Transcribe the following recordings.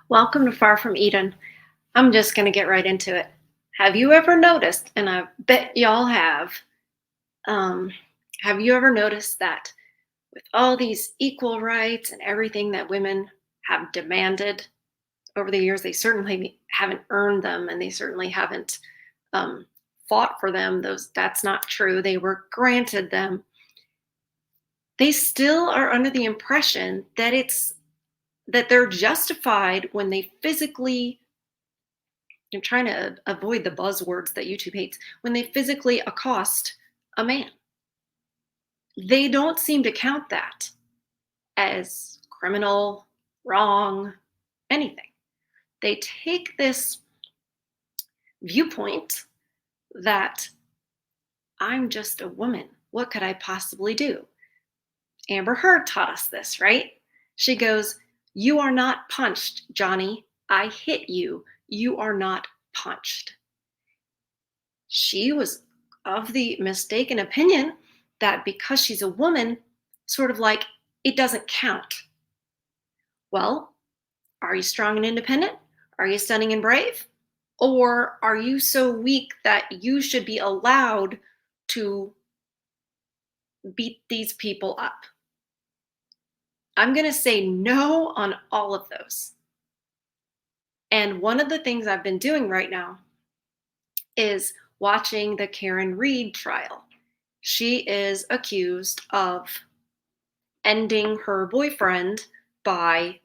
Welcome to Far From Eden. I'm just going to get right into it. Have you ever noticed, and I bet y'all um, have you ever noticed that with all these equal rights and everything that women have demanded over the years, they certainly haven't earned them and they certainly haven't um, fought for them. That's not true. They were granted them. They still are under the impression that they're justified when they physically. I'm trying to avoid the buzzwords that YouTube hates. When they physically accost a man, they don't seem to count that as criminal, wrong, anything. They take this viewpoint that I'm just a woman. What could I possibly do? Amber Heard taught us this, right? She goes, "You are not punched, Johnny. I hit you. You are not punched." She was of the mistaken opinion that because she's a woman, sort of like it doesn't count. Well, are you strong and independent? Are you stunning and brave? Or are you so weak that you should be allowed to beat these people up? I'm going to say no on all of those. And one of the things I've been doing right now is watching the Karen Reed trial. She is accused of ending her boyfriend by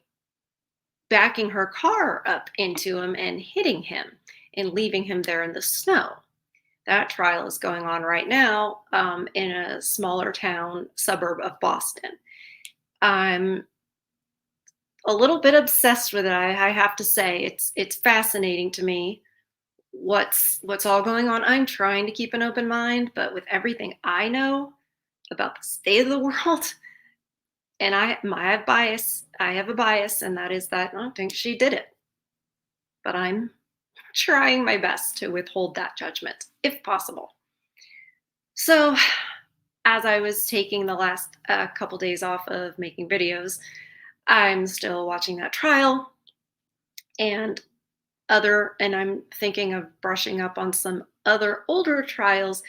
backing her car up into him and hitting him and leaving him there in the snow. That trial is going on right now in a smaller town suburb of Boston. I'm a little bit obsessed with it. I have to say, it's fascinating to me what's all going on. I'm trying to keep an open mind, but with everything I know about the state of the world, and I have bias. I have a bias, and that is that I don't think she did it. But I'm trying my best to withhold that judgment, if possible. So, as I was taking the last couple days off of making videos, I'm still watching that trial, and and I'm thinking of brushing up on some other older trials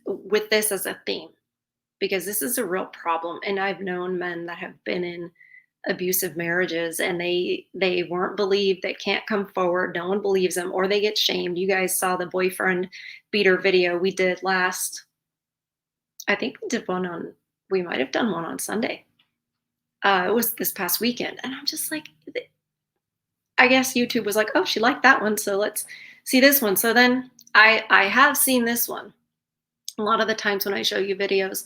with this as a theme, because this is a real problem. And I've known men that have been in abusive marriages and they weren't believed, they can't come forward, no one believes them, or they get shamed. You guys saw the boyfriend beater video we did last. I think we might have done one on Sunday. It was this past weekend, and I'm just like, I guess YouTube was like, oh, she liked that one, so let's see this one. So then I have seen this one. A lot of the times when I show you videos,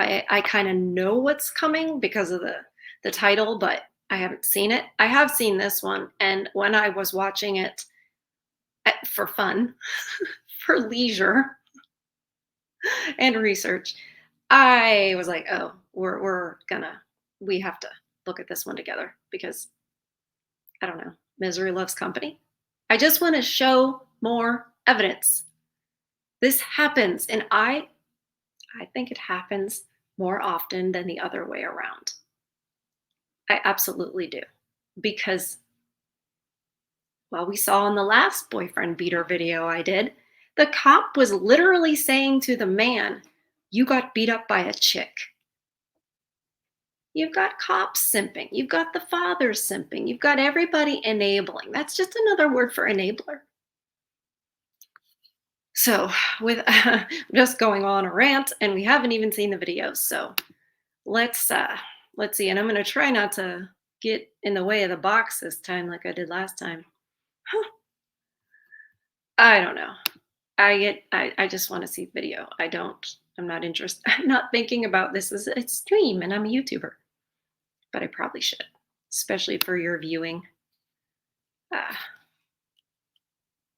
I kind of know what's coming because of the title, but I haven't seen it. I have seen this one, and when I was watching it for fun, for leisure and research, I was like, oh, we have to look at this one together, because I don't know, misery loves company. I just want to show more evidence. This happens, and I think it happens more often than the other way around. I absolutely do. Because, well, we saw in the last boyfriend beater video I did, the cop was literally saying to the man, "You got beat up by a chick." You've got cops simping. You've got the fathers simping. You've got everybody enabling. That's just another word for enabler. So, with just going on a rant, and we haven't even seen the videos. So, let's see. And I'm going to try not to get in the way of the box this time like I did last time. Huh. I don't know. I just want to see video. I'm not interested. I'm not thinking about this as a stream, and I'm a YouTuber. But I probably should, especially for your viewing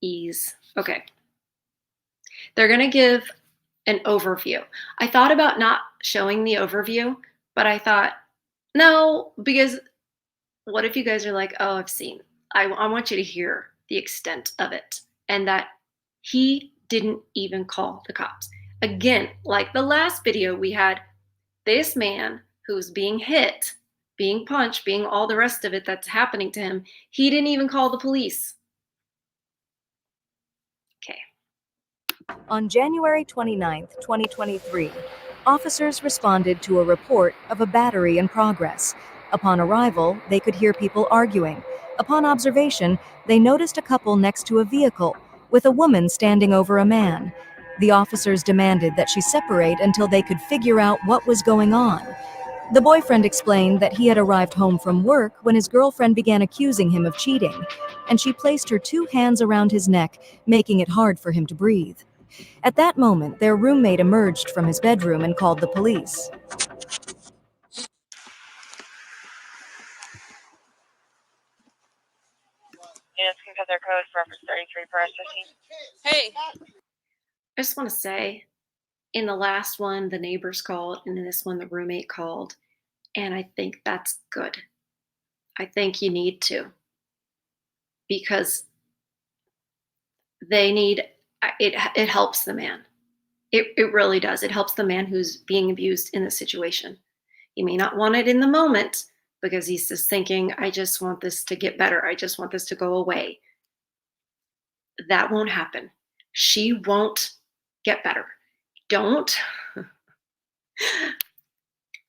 ease. Okay. They're going to give an overview. I thought about not showing the overview, but I thought, no, because what if you guys are like, oh, I want you to hear the extent of it, and that he didn't even call the cops. Again, like the last video, we had this man who's being hit being punched, being all the rest of it that's happening to him. He didn't even call the police. Okay. On January 29, 2023, officers responded to a report of a battery in progress. Upon arrival, they could hear people arguing. Upon observation, they noticed a couple next to a vehicle, with a woman standing over a man. The officers demanded that she separate until they could figure out what was going on. The boyfriend explained that he had arrived home from work when his girlfriend began accusing him of cheating, and she placed her 2 hands around his neck, making it hard for him to breathe. At that moment, their roommate emerged from his bedroom and called the police. Units can cut their code for reference 33 per S15. Hey! I just want to say, in the last one, the neighbors called, and in this one, the roommate called. And I think that's good. I think you need to. Because they need it helps the man. It really does. It helps the man who's being abused in the situation. He may not want it in the moment because he's just thinking, I just want this to get better. I just want this to go away. That won't happen. She won't get better.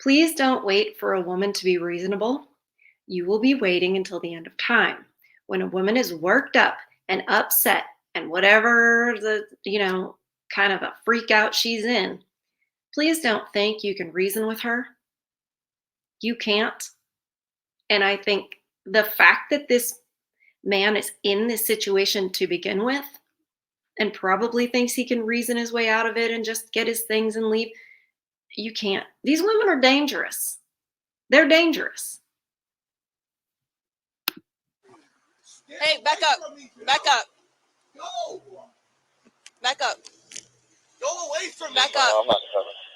Please don't wait for a woman to be reasonable. You will be waiting until the end of time. When a woman is worked up and upset and whatever the, kind of a freak out she's in, please don't think you can reason with her. You can't. And I think the fact that this man is in this situation to begin with and probably thinks he can reason his way out of it and just get his things and leave, you can't. These women are dangerous. They're dangerous. Hey, back up. Back up. No! Back up. Go away from me! Back up.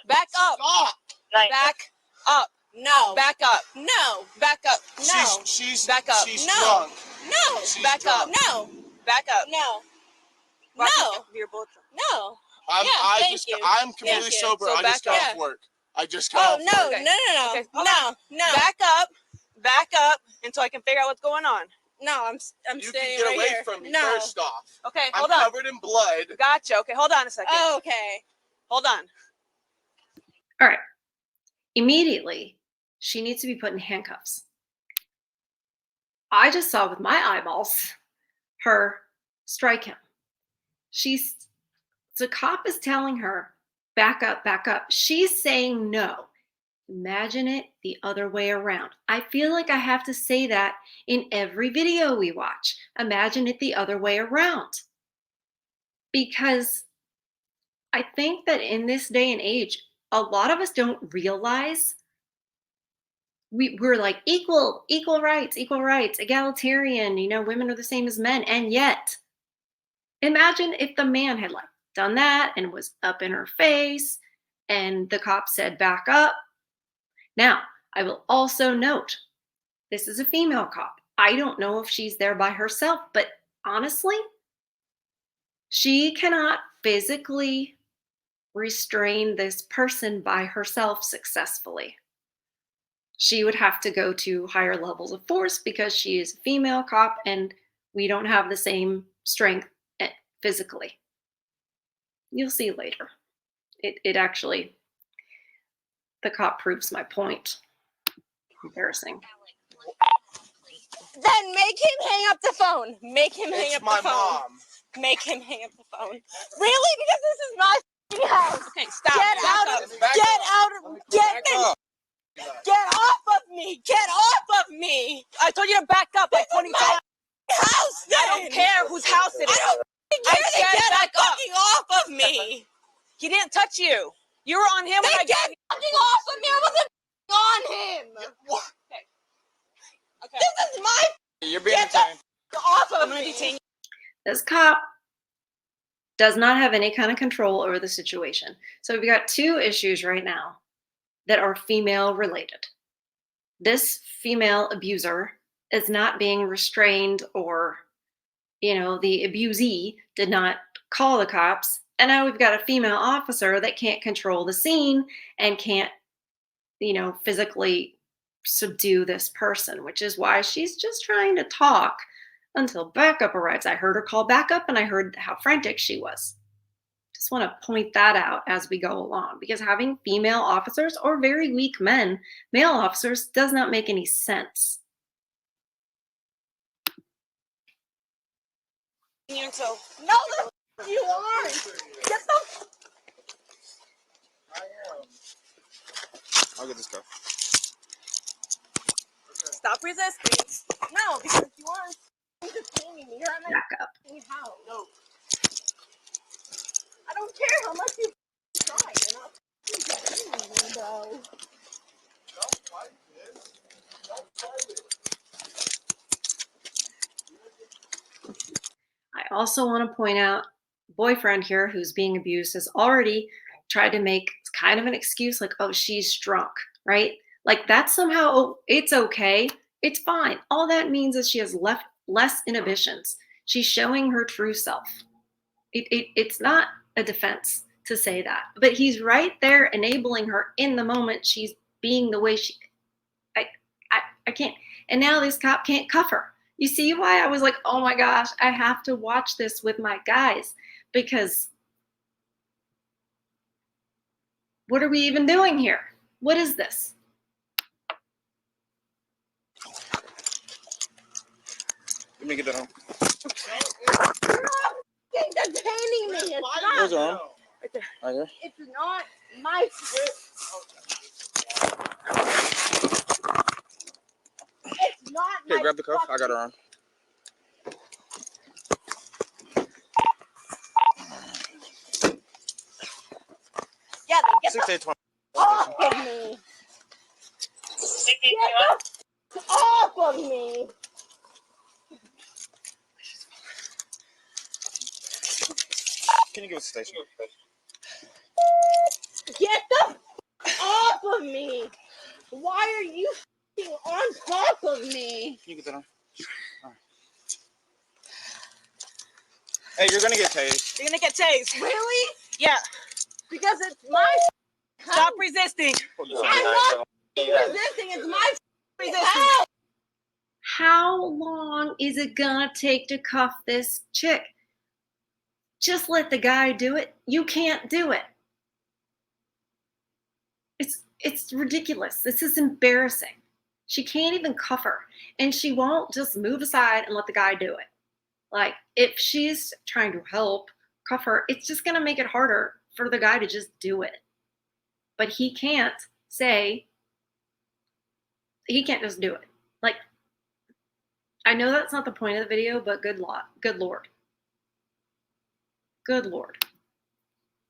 Back up. Stop! Back up. No. Back up. No. Back up. No. She's Back up. She's No. drunk. No. She's Back up. drunk. No. Back up. No. Walk No. your bullet. No. I'm thank you. I'm completely Thank you. sober. So I just back got up. off work. I just got Oh off no. work. No. No. Okay, No. hold on. No. No. Back up. Back up until I can figure out what's going on. No. I'm You standing can get right away here. from me No. first off. Okay, I'm hold on. covered in blood. Gotcha. Okay, hold on a second. Oh, okay. Hold on. All right. Immediately, she needs to be put in handcuffs. I just saw with my eyeballs her strike him. The cop is telling her, back up, back up. She's saying no. Imagine it the other way around. I feel like I have to say that in every video we watch. Imagine it the other way around. Because I think that in this day and age, a lot of us don't realize we're like equal rights, egalitarian, women are the same as men. And yet, imagine if the man had done that and was up in her face and the cop said, back up. Now, I will also note, this is a female cop. I don't know if she's there by herself, but honestly, she cannot physically restrain this person by herself successfully. She would have to go to higher levels of force because she is a female cop and we don't have the same strength physically. You'll see later. It actually, the cop proves my point. Embarrassing. Then make him hang up the phone. Make him hang It's up my the phone. mom. Make him hang up the phone. Really? Because this is my f***ing house. Okay, stop. Get Back out up. of. Back Get up. out of. Get. Back up. Get off of me. Get off of me. I told you to back up like 20 my times. House. Then. I don't care whose house it I is. don't I care. They said get back up. fucking off of me. He didn't touch you. You were on him when They I get got you. fucking off of me. I wasn't on him. What? Okay. This is my. You're being Get the detained. off I'm of gonna me. detain you. This cop does not have any kind of control over the situation. So we've got two issues right now that are female related. This female abuser is not being restrained or, the abusee did not call the cops. And now we've got a female officer that can't control the scene and can't, physically subdue this person, which is why she's just trying to talk until backup arrives. I heard her call backup and I heard how frantic she was. Just want to point that out as we go along, because having female officers or very weak male officers, does not make any sense. You too. No, you aren't. Get the. I'll get this cuff. Stop resisting. No, because you aren't detaining me. You're at my Back up. house. No. I don't care how much you try. You're not detaining me, bro. I also want to point out, boyfriend here who's being abused has already tried to make kind of an excuse, like, oh, she's drunk, right? Like that's somehow, oh, it's okay. It's fine. All that means is she has less inhibitions. She's showing her true self. It's not a defense to say that, but he's right there enabling her in the moment. She's being the way she, I, I can't. And now this cop can't cuff her. You see why I was like, oh my gosh, I have to watch this with my guys, because what are we even doing here? What is this? Let me get that on. You're not detaining me. It's not. Where's your arm? Right there. Right here. It's not my. It's not my. Here, grab the cuff. I got her arm. Yeah, then get 6820. the off of me. Get the off of me. Can you give us a station? Get the off of me. Why are you on top of me? Can you get that on? All right. Hey, you're gonna get tased. You're gonna get tased. Really? Yeah. Because it's my. Stop resisting. I'm not resisting. It's my resisting. How long is it gonna take to cuff this chick? Just let the guy do it. You can't do it. It's ridiculous. This is embarrassing. She can't even cuff her, and she won't just move aside and let the guy do it. Like, if she's trying to help cuff her, it's just gonna make it harder for the guy to just do it. But he can't just do it. Like, I know that's not the point of the video, but good lord. Good lord.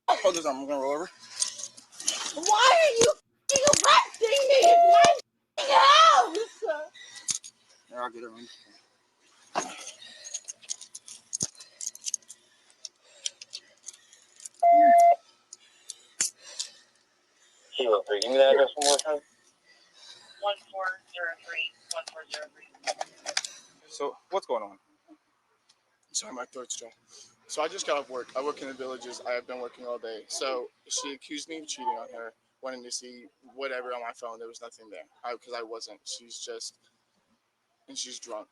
Hold this arm. I'm gonna roll over. Why are you arresting me? It's my house. Here, I'll get her on. Kilo 3, give me that address one more time. 1403. So, what's going on? Sorry, my throat's dry. So I just got off work. I work in the Villages. I have been working all day. So she accused me of cheating on her, wanting to see whatever on my phone. There was nothing there because I wasn't. She's drunk.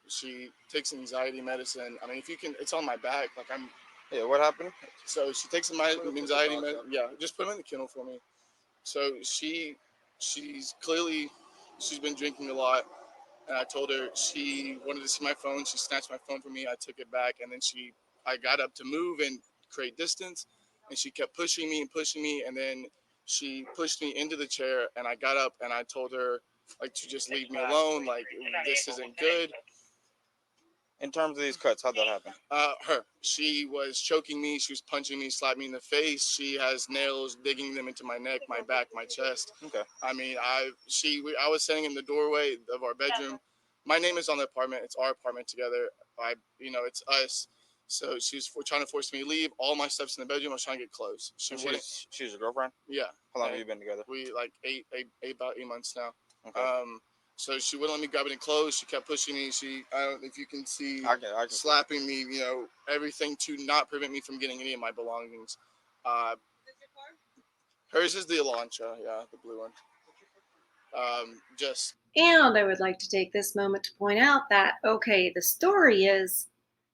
She takes anxiety medicine. I mean, if you can, it's on my back. Like I'm. Yeah, what happened? So she takes my anxiety medicine. Yeah, just put them in the kennel for me. So she's been drinking a lot. And I told her she wanted to see my phone. She snatched my phone from me. I took it back, and then I got up to move and create distance, and she kept pushing me, and then she pushed me into the chair, and I got up, and I told her, like, to just leave me alone, like, this isn't good. In terms of these cuts, how'd that happen? She was choking me. She was punching me, slapping me in the face. She has nails digging them into my neck, my back, my chest. Okay. I mean, I was sitting in the doorway of our bedroom. My name is on the apartment. It's our apartment together. It's us. So we're trying to force me to leave. All my stuff's in the bedroom. I was trying to get close. She's your girlfriend? Yeah. How long have you been together? We like about 8 months now. Okay. So she wouldn't let me grab any clothes. She kept pushing me. I don't know if you can see, I can slapping me, everything to not prevent me from getting any of my belongings. Hers is the Elantra, yeah, the blue one. Just And I would like to take this moment to point out that, okay, the story is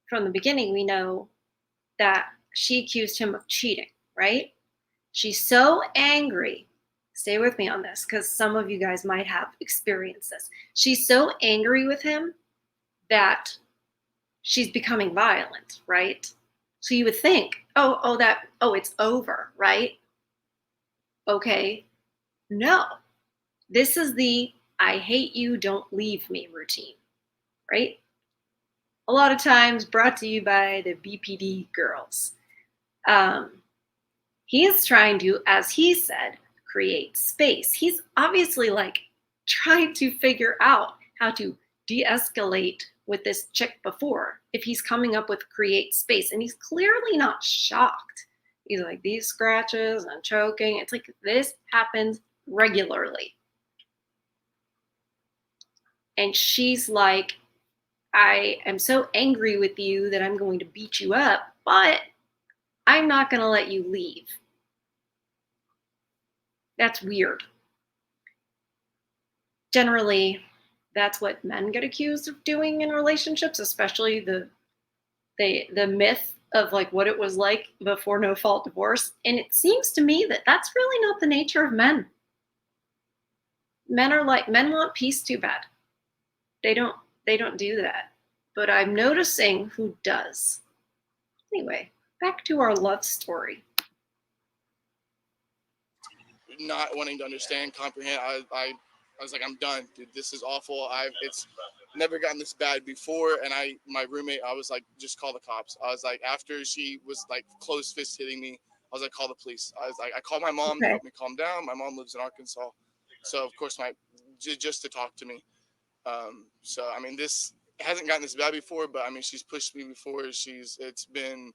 from the beginning, we know that she accused him of cheating, right? She's so angry. Stay with me on this because some of you guys might have experienced this. She's so angry with him that she's becoming violent, right? So you would think, it's over, right? Okay. No. This is the I hate you, don't leave me routine, right? A lot of times brought to you by the BPD girls. He is trying to, as he said, create space. He's obviously like trying to figure out how to de-escalate with this chick before if he's coming up with create space, and he's clearly not shocked. He's like, these scratches and choking, it's like this happens regularly. And she's like, I am so angry with you that I'm going to beat you up, but I'm not going to let you leave. That's weird. Generally, that's what men get accused of doing in relationships, especially the myth of like what it was like before no fault divorce. And it seems to me that that's really not the nature of men. Men want peace too bad. They don't do that. But I'm noticing who does. Anyway, back to our love story. not wanting to understand, comprehend. I was like, I'm done, dude. This is awful. It's never gotten this bad before. And my roommate, I was like, just call the cops. I was like, after she was like close fist hitting me, I was like, call the police. I was like, I called my mom to help me calm down. My mom lives in Arkansas, so of course just to talk to me. So I mean, this hasn't gotten this bad before, but I mean, she's pushed me before. It's been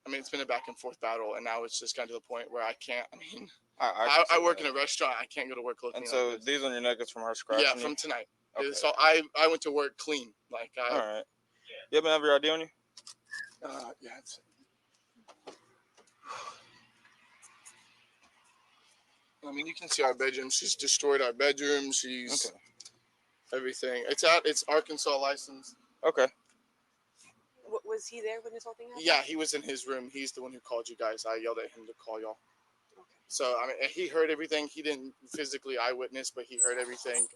a back and forth battle, and now it's just gotten to the point where I can't. I mean, I work in a restaurant. I can't go to work looking. And so like these on your neck is from her scratching? Yeah, from tonight. Okay. So I went to work clean. All right. You happen to have your ID on you? Yeah. I mean, you can see our bedroom. She's destroyed our bedroom. She's everything. It's Arkansas license. Okay. Was he there when this whole thing happened? Yeah, he was in his room. He's the one who called you guys. I yelled at him to call y'all. Okay. So I mean, he heard everything. He didn't physically eyewitness, but he heard everything.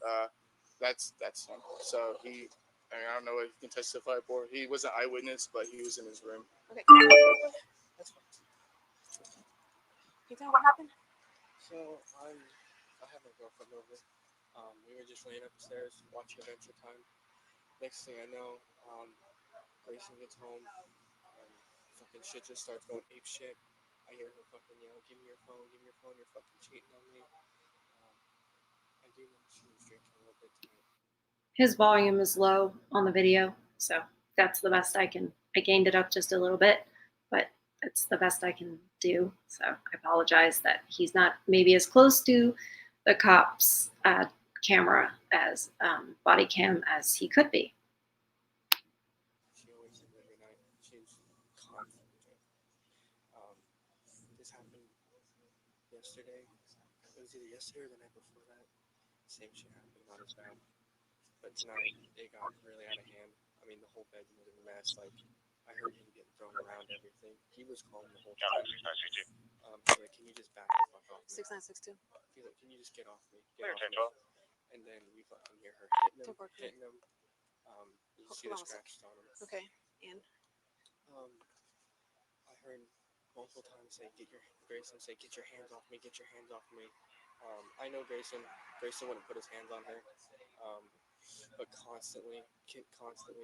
That's him. So I don't know what he can testify for. He was an eyewitness, but he was in his room. Okay. That's fine. Can you tell me what happened? So I have my girlfriend over. We were just laying upstairs watching Adventure Time. Next thing I know, Grayson gets home, and fucking shit just starts going ape shit. I hear her fucking yell, "Give me your phone! Give me your phone! You're fucking cheating on me." I do know she was drinking a little bit tonight. His volume is low on the video, so that's the best I can. I gained it up just a little bit, but it's the best I can do. So I apologize that he's not maybe as close to the cops' camera as body cam as he could be. She always said every night. She's constantly drinking. This happened yesterday. It was either yesterday or the night before that. Same shit happened, not as bad. But tonight, it got really out of hand. I mean, the whole bedroom was a mess. Like, I heard him getting thrown around everything. He was calm the whole time. He's like, can you just back the fuck off me? 6962. He's like, can you just get off me? Get off me. And then we fucking hear her hitting him. You see the scratches on him. Okay, and? I heard multiple times Grayson say, get your hands off me, get your hands off me. I know Grayson wouldn't put his hands on her. But constantly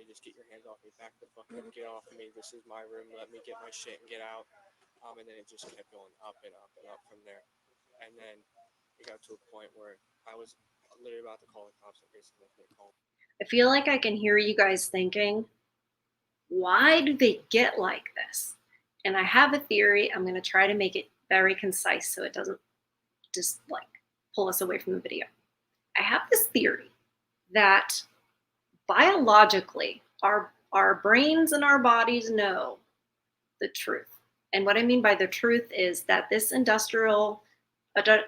just get your hands off me, back the fuck up, get off of me, this is my room, let me get my shit and get out. And then it just kept going up and up and up from there. And then it got to a point where I was literally about to call the cops and Grayson left me a call. I feel like I can hear you guys thinking, why do they get like this? And I have a theory. I'm going to try to make it very concise so it doesn't just like pull us away from the video. I have this theory that biologically our brains and our bodies know the truth. And what I mean by the truth is that this industrial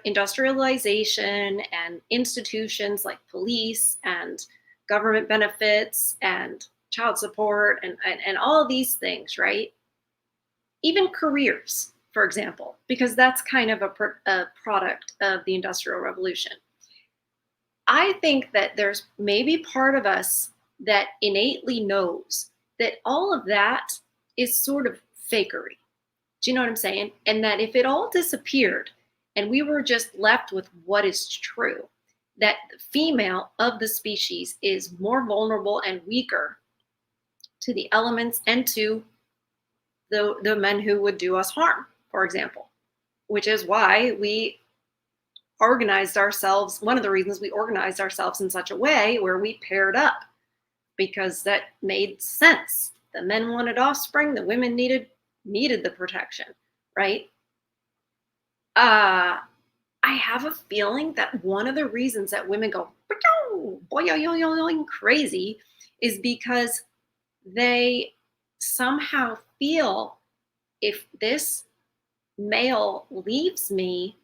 industrialization and institutions like police and government benefits and child support and all these things, right? Even careers, for example, because that's kind of a product of the Industrial Revolution. I think that there's maybe part of us that innately knows that all of that is sort of fakery. Do you know what I'm saying? And that if it all disappeared and we were just left with what is true, that the female of the species is more vulnerable and weaker to the elements and to the men who would do us harm, for example, which is why we organized ourselves. One of the reasons we organized ourselves in such a way where we paired up, because that made sense. The men wanted offspring, the women needed the protection, right? I have a feeling that one of the reasons that women go crazy is because they somehow feel if this male leaves me,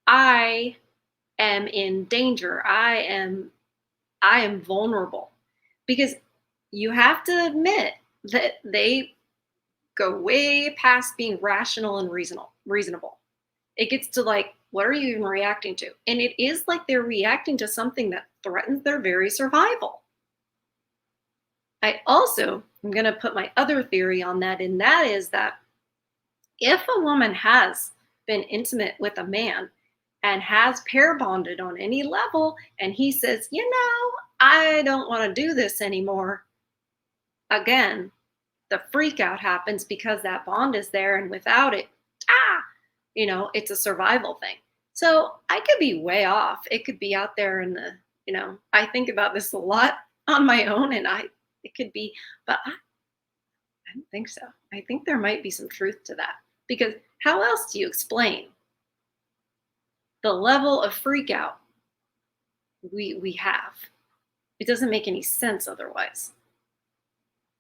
I am in danger. I am vulnerable. Because you have to admit that they go way past being rational and reasonable. It gets to like, what are you even reacting to? And it is like they're reacting to something that threatens their very survival. I also am going to put my other theory on that, and that is that if a woman has been intimate with a man and has pair bonded on any level, and he says, I don't want to do this anymore, again, the freak out happens because that bond is there, and without it, it's a survival thing. So I could be way off. It could be out there in the, I think about this a lot on my own, and it could be, but I don't think so. I think there might be some truth to that, because how else do you explain the level of freak out we have? It doesn't make any sense otherwise.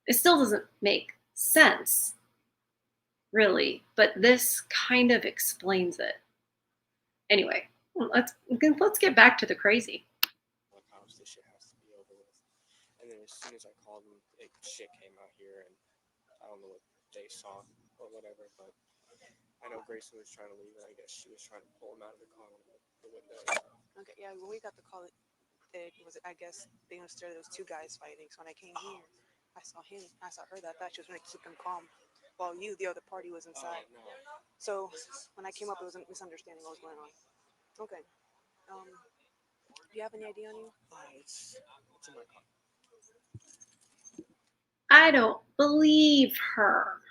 It still doesn't make sense, really, but this kind of explains it. Anyway, let's get back to the crazy. House, this shit has to be over with. And then as soon as I called them, shit came out here, and I don't know what they saw or whatever, but I know Grayson was trying to leave, and I guess she was trying to pull him out of the car with the window. Okay, yeah, when we got the call, I guess they understood there was two guys fighting. So when I came here, I saw her. That she was going to keep them calm, while the other party, was inside. No. So when I came up, it was a misunderstanding what was going on. Okay. Do you have any ID on you? It's in my car. I don't believe her.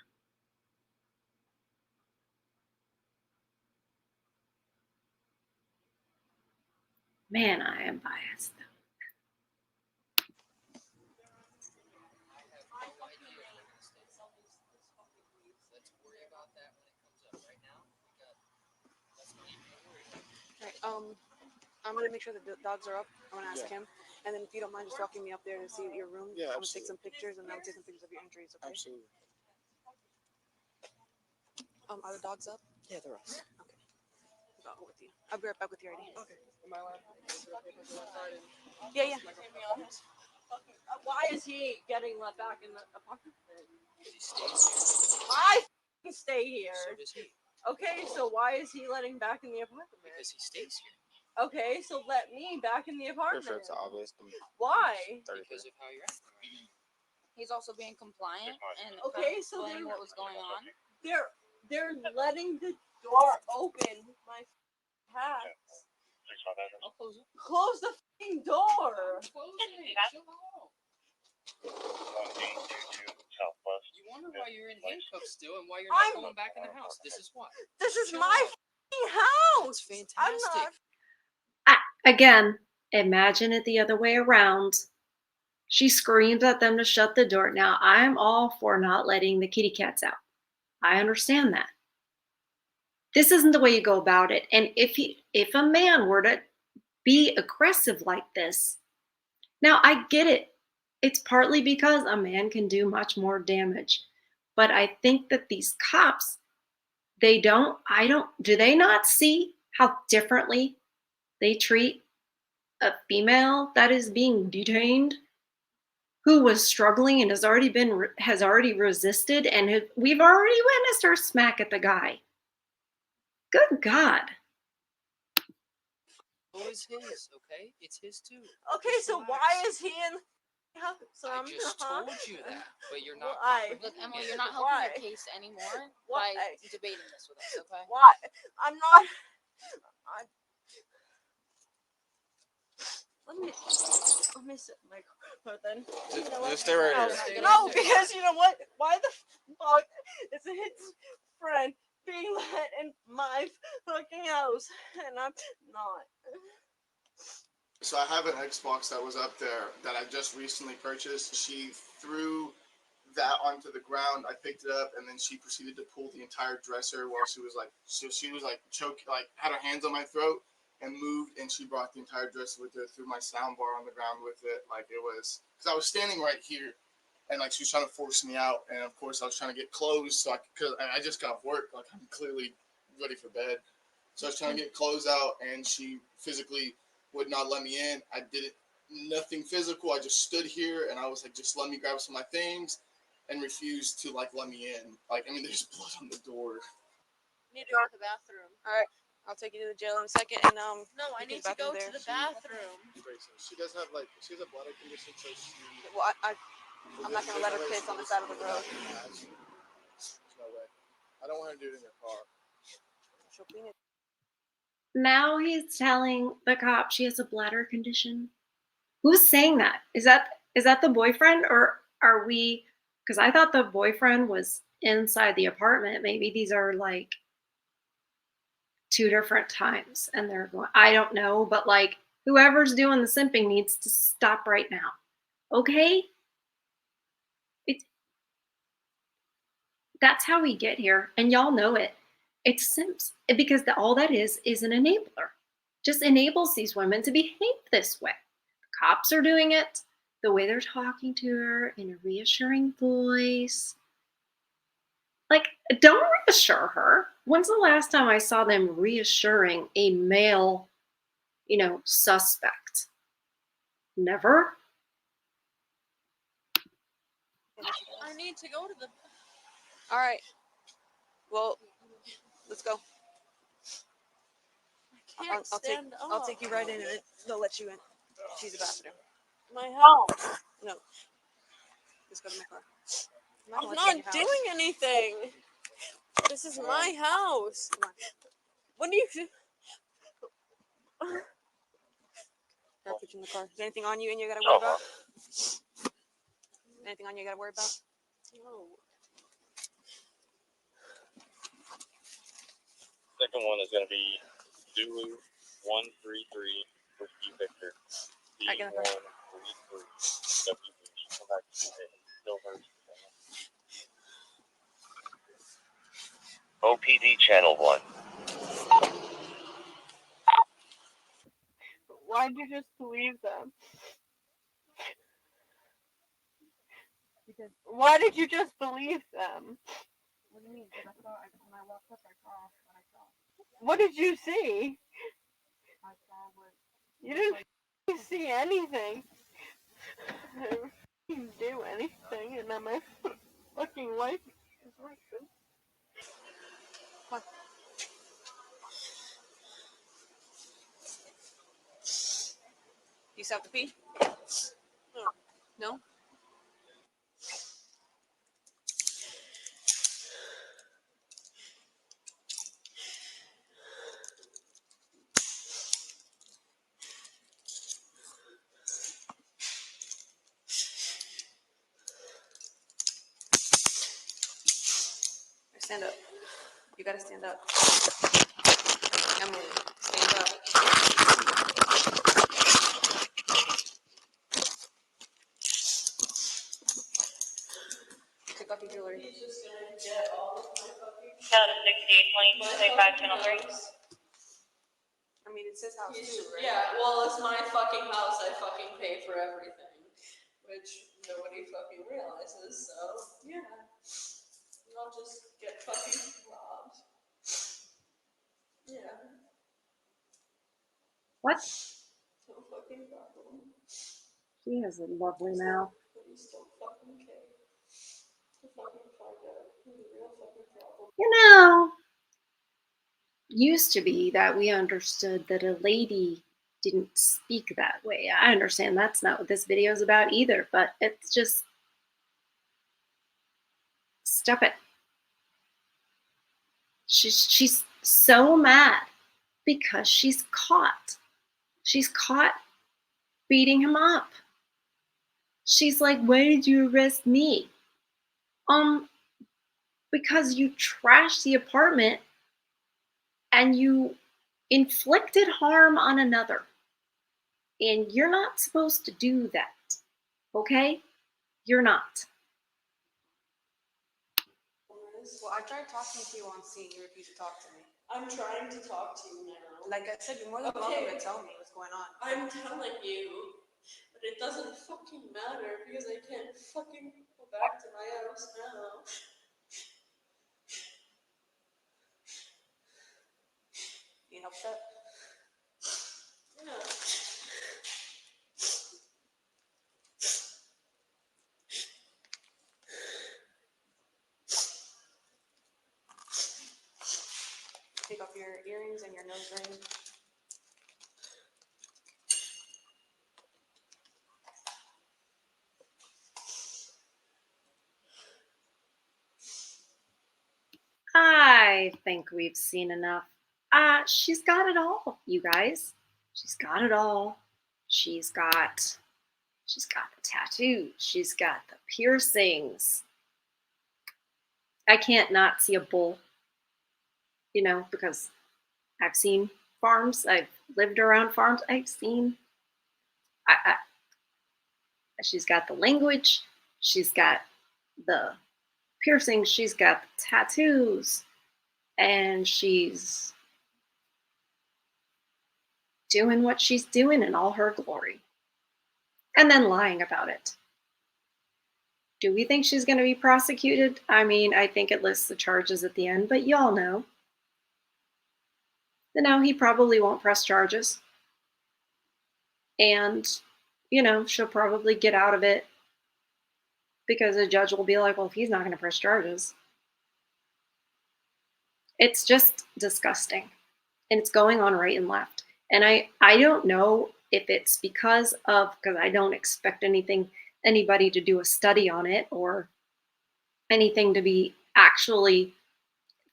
Man, I am biased. Okay, I'm gonna make sure that the dogs are up. I'm gonna ask him, and then if you don't mind just walking me up there and see your room. Yeah, I'm gonna take absolutely. some pictures, and I'll take some pictures of your injuries. Okay. Absolutely. Are the dogs up? Yeah, they're up. Okay. I'll go with you. I'll be right back with your ID. Okay. Am I allowed? Yeah. Why is he getting let back in the apartment? Because he stays here. I stay here. So does he. Okay, so why is he letting back in the apartment? Because he stays here. Okay, so let me back in the apartment. Pretty sure it's obvious. Why? Because of how you're acting right now. He's also being compliant and Okay, so explaining what was going on. They're letting the door open. My hats. I'll close it. Close the fucking door. Close it. Chill out. You wonder why you're in handcuffs still and why you're not going back in the house. This is why. This is my fucking house. It's I'm fantastic. not. Again, imagine it the other way around. She screams at them to shut the door. Now, I'm all for not letting the kitty cats out. I understand that. This isn't the way you go about it. And if a man were to be aggressive like this, now I get it. It's partly because a man can do much more damage. But I think that these cops, do they not see how differently they treat a female that is being detained who was struggling and has already resisted and we've already witnessed her smack at the guy. Good God. So is his, okay? It's his too. Okay, Just so relax. why is he in? So I I'm just told you that, but you're not. Why? Look, Emily, you're not helping Why? your case anymore Why? by debating this with us, okay? Why? I'm not. Let me sit my car then. You know what? Just stay right No, here. Stay no, right there. because you know what? Why the fuck is his friend being let in my fucking house and I'm not? So I have an Xbox that was up there that I just recently purchased. She threw that onto the ground. I picked it up, and then she proceeded to pull the entire dresser while she was like, she was like choking, like had her hands on my throat and moved, and she brought the entire dresser with her, threw my sound bar on the ground with it. Like it was, because I was standing right here, and like she was trying to force me out, and of course I was trying to get clothes, so I just got off work, like I'm clearly ready for bed. So I was trying to get clothes out, and she physically would not let me in. I did it, nothing physical. I just stood here, and I was like, just let me grab some of my things, and refused to like let me in. Like, I mean, there's blood on the door. You need to go to the bathroom. All right, I'll take you to the jail in a second, and No, I you need can to go there. to the bathroom. She does have like, she has a bladder condition, so Well, I'm not gonna let her piss on the side of the road. There's no way. I don't want her to do it in your car. She'll clean it. Now he's telling the cop she has a bladder condition. Who's saying that? Is that the boyfriend, or are we, because I thought the boyfriend was inside the apartment. Maybe these are like two different times and they're going, I don't know, but like whoever's doing the simping needs to stop right now. Okay? It's That's how we get here, and y'all know it. It's simps because all that is an enabler. Just enables these women to behave this way. The cops are doing it, the way they're talking to her in a reassuring voice. Like, don't reassure her. When's the last time I saw them reassuring a male, suspect? Never. I need to go to the. All right. Well, let's go. I can't stand up. I'll take you right in, and they'll let you in. She's the bathroom. My house. No. Let's go to my car. I'm not doing anything. This is my house. What do you do? I'll put you in the car. Is there anything on you and you gotta worry about? Anything on you gotta worry about? No. Second one is going to be Zulu 133 Whiskey Victor. I got it. 133 WVD. Come back to the Silver. OPD Channel 1. Why'd you just leave them? Why did you just believe them? What do you mean? Because when I walked up, I saw what I saw. What did you see? I saw what. You didn't see anything. You didn't do anything, and then my fucking life is ruined. Come on. You still have to pee? No? Stand up. You gotta stand up. Emily, stand up. Take off your jewelry. Code 6822, say 5 channel 3. I mean, it's his house too, right? Yeah, well, it's my fucking house. I fucking pay for everything, which nobody fucking realizes. So yeah, I'll just get fucking robbed. Yeah. What? No fucking problem. She has a lovely mouth. But you still fucking care. To fucking find out who the real fucking problem. You know, used to be that we understood that a lady didn't speak that way. I understand that's not what this video is about either, but it's just stop it. She's so mad because she's caught. She's caught beating him up. She's like, "Why did you arrest me?" Because you trashed the apartment and you inflicted harm on another. And you're not supposed to do that. Okay? You're not. Well, I tried talking to you on scene. You refused to talk to me. I'm trying to talk to you now. Like I said, you're more than welcome to tell me what's going on. I'm telling you, but it doesn't fucking matter because I can't fucking go back to my house now. You know that? Yeah. Take off your earrings and your nose ring. I think we've seen enough. She's got it all, you guys. She's got it all. She's got the tattoos. She's got the piercings. I can't not see a bull, because I've seen farms. I've lived around farms. I've seen. She's got the language. She's got the piercings. She's got the tattoos, and she's doing what she's doing in all her glory, and then lying about it. Do we think she's going to be prosecuted? I mean, I think it lists the charges at the end, but y'all know. No, he probably won't press charges. And, she'll probably get out of it because a judge will be like, well, if he's not going to press charges. It's just disgusting. And it's going on right and left. And I don't know if it's because I don't expect anybody to do a study on it or anything to be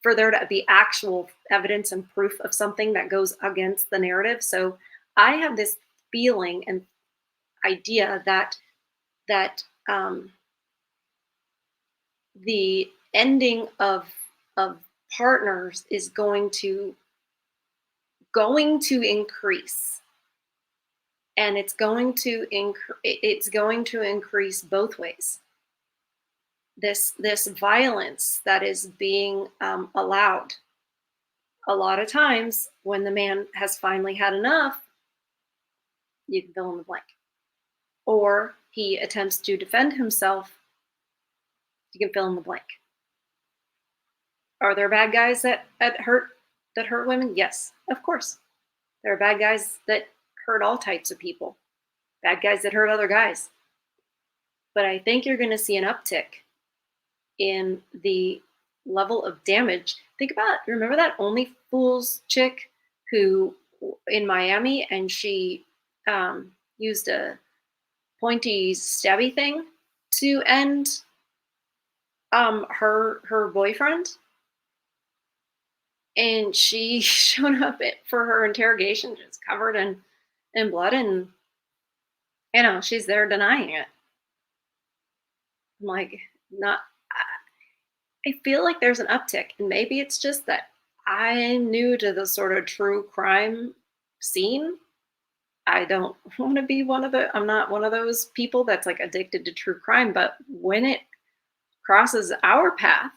for there to be actual evidence and proof of something that goes against the narrative. So I have this feeling and idea that the ending of partners is going to increase, and it's going to increase both ways. This violence that is being allowed. A lot of times when the man has finally had enough, you can fill in the blank, or he attempts to defend himself, you can fill in the blank. Are there bad guys that hurt women? Yes, of course. There are bad guys that hurt all types of people. Bad guys that hurt other guys. But I think you're going to see an uptick in the level of damage. Remember that Only Fools chick who in Miami, and she used a pointy stabby thing to end her boyfriend, and she showed up for her interrogation just covered in blood, and she's there denying it. I'm like, not. I feel like there's an uptick, and maybe it's just that I'm new to the sort of true crime scene. I don't want to be I'm not one of those people that's like addicted to true crime, but when it crosses our path,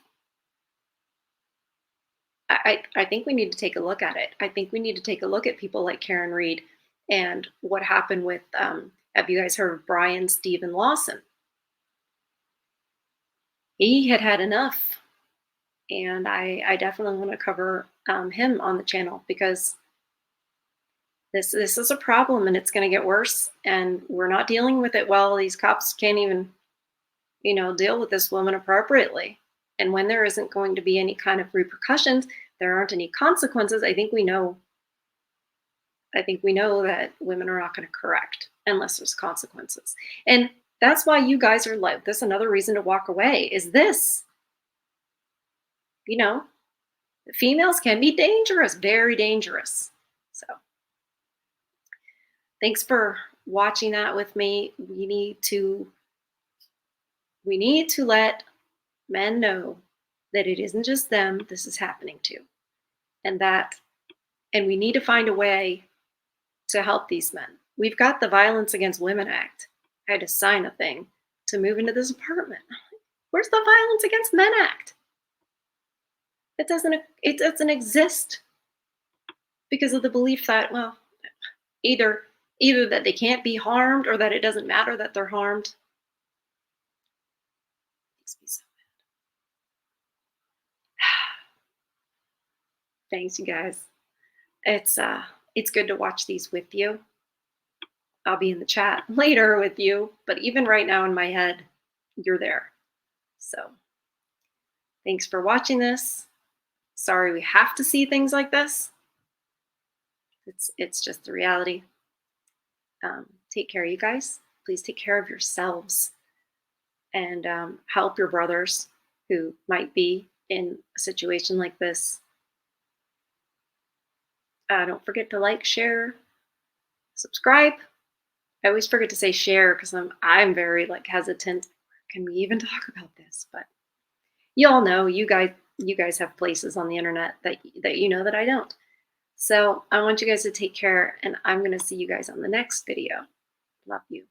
I think we need to take a look at it. I think we need to take a look at people like Karen Reed and what happened with, have you guys heard of Brian Stephen Lawson? He had enough. And I definitely want to cover him on the channel because This is a problem, and it's going to get worse, and we're not dealing with it well. These cops can't even, deal with this woman appropriately. And when there isn't going to be any kind of repercussions, there aren't any consequences. I think we know that women are not going to correct unless there's consequences. And that's why you guys are like this. Another reason to walk away is this. Females can be dangerous, very dangerous. So thanks for watching that with me. We need to let men know that it isn't just them this is happening to. And we need to find a way to help these men. We've got the Violence Against Women Act. I had to sign a thing to move into this apartment. Where's the Violence Against Men Act? It doesn't exist because of the belief that, well, either that they can't be harmed or that it doesn't matter that they're harmed. Makes me so mad. Thanks, you guys. It's good to watch these with you. I'll be in the chat later with you, but even right now in my head, you're there. So thanks for watching this. Sorry we have to see things like this. It's just the reality. Take care, you guys. Please take care of yourselves and help your brothers who might be in a situation like this. Don't forget to like, share, subscribe. I always forget to say share because I'm very hesitant. Can we even talk about this? But you all know, you guys have places on the internet that that I don't. So I want you guys to take care, and I'm going to see you guys on the next video. Love you.